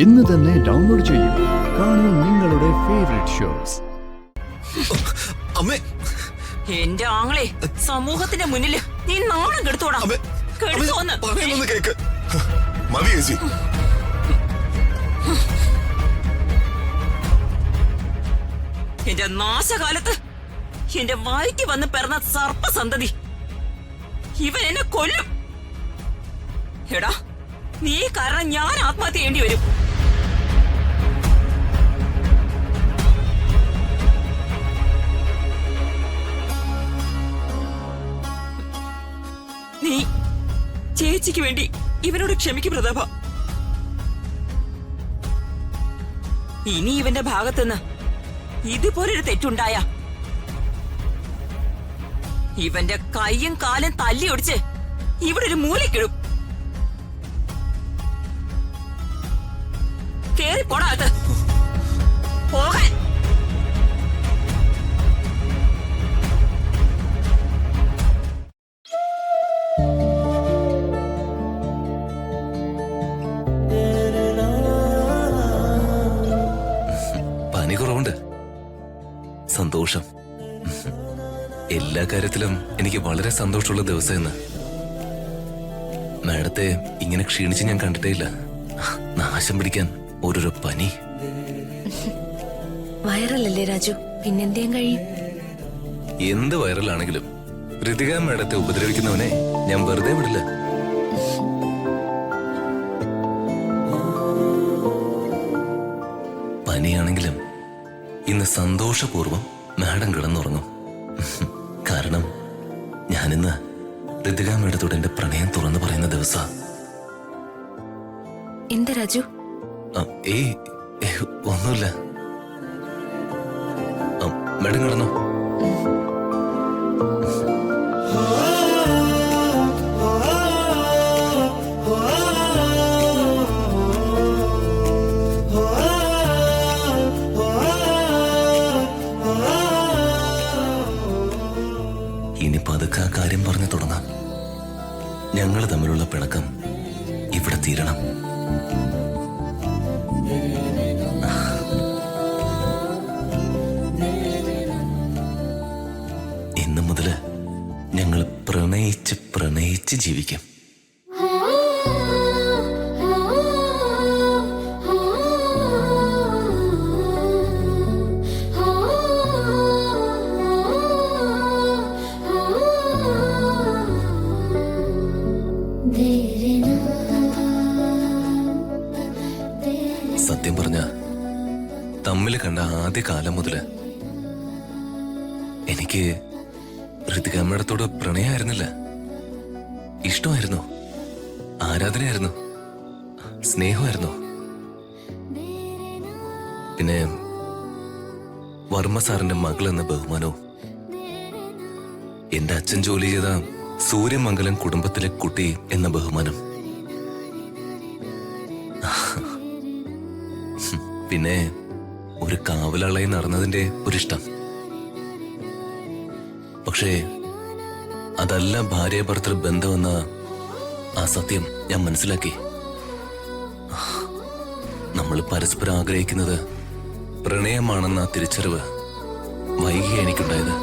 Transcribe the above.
ഇന്ന് തന്നെ ഡൗൺലോഡ് ചെയ്യൂ. കാണൂ നിങ്ങളുടെ ഫേവറേറ്റ് ഷോസ്. എന്റെ ആങ്ങളെ, സമൂഹത്തിന്റെ മുന്നിൽ നീ നാണം കെടുത്തോടാ. എന്റെ നാശകാലത്ത് എന്റെ വയറ്റി വന്ന് പിറന്ന സർപ്പസന്തതി ഇവൻ എന്നെ കൊല്ലും. എടാ, നീ കാരണം ഞാൻ ആത്മഹത്യ ചെയ്യേണ്ടി വരും. നീ ചേച്ചിക്ക് വേണ്ടി ഇവനോട് ക്ഷമിക്കും പ്രതാപ. ഇനി ഇവന്റെ ഭാഗത്തുനിന്ന് ഇതുപോലൊരു തെറ്റുണ്ടായ ഇവന്റെ കൈയും കാലും തല്ലി ഒടിച്ച് ഇവിടെ ഒരു മൂലക്കിടും. കേറി പോടാത്ത് പോകാൻ. പനി കുറവുണ്ട്. സന്തോഷം. എല്ലാ കാര്യത്തിലും എനിക്ക് വളരെ സന്തോഷമുള്ള ദിവസം ഇന്ന്. മാഡത്തെ ഇങ്ങനെ ക്ഷീണിച്ച് ഞാൻ കണ്ടിട്ടേ ഇല്ല. നാശം പിടിക്കാൻ ഓരോരോ പനി. വൈറലല്ലേ രാജു, പിന്നെന്തേം കഴിയും. എന്ത് വൈറലാണെങ്കിലും ഋതിക മാഡത്തെ ഉപദ്രവിക്കുന്നവനെ ഞാൻ വെറുതെ വിടില്ല. പനിയാണെങ്കിലും ഇന്ന് സന്തോഷപൂർവ്വം മാഡം കിടന്നുറങ്ങും. കാരണം ഞാനിന്ന് ഋതിക മാഡത്തോട് എന്റെ പ്രണയം തുറന്നു പറയുന്ന ദിവസ. എന്താ രാജു? ഒന്നുമില്ല. മാഡം കിടന്നോ. ഇനി പതുക്കെ ആ കാര്യം പറഞ്ഞു തുടങ്ങാം. ഞങ്ങൾ തമ്മിലുള്ള പിണക്കം ഇവിടെ തീരണം. ഇന്നു മുതല് ഞങ്ങൾ പ്രണയിച്ച് പ്രണയിച്ച് ജീവിക്കും. സത്യം പറഞ്ഞ തമ്മിൽ കണ്ട ആദ്യ കാലം മുതല് എനിക്ക് ഋതിക മാഡത്തോട് പ്രണയമായിരുന്നില്ല, ഇഷ്ടമായിരുന്നു, ആരാധനയായിരുന്നു, സ്നേഹമായിരുന്നു. പിന്നെ വർമ്മ സാറിന്റെ മകൾ എന്ന ബഹുമാനവും, എന്റെ അച്ഛൻ ജോലി ചെയ്ത സൂര്യമംഗലം കുടുംബത്തിലെ കുട്ടി എന്ന ബഹുമാനം, പിന്നെ ഒരു കാവലാളായി നടന്നതിന്റെ ഒരിഷ്ടം. പക്ഷേ അതല്ല ഭാര്യ ഭർത്തൃ ബന്ധമെന്ന ആ സത്യം ഞാൻ മനസ്സിലാക്കി. നമ്മൾ പരസ്പരം ആഗ്രഹിക്കുന്നത് പ്രണയമാണെന്ന തിരിച്ചറിവ് വൈകി എനിക്കുണ്ടായത്.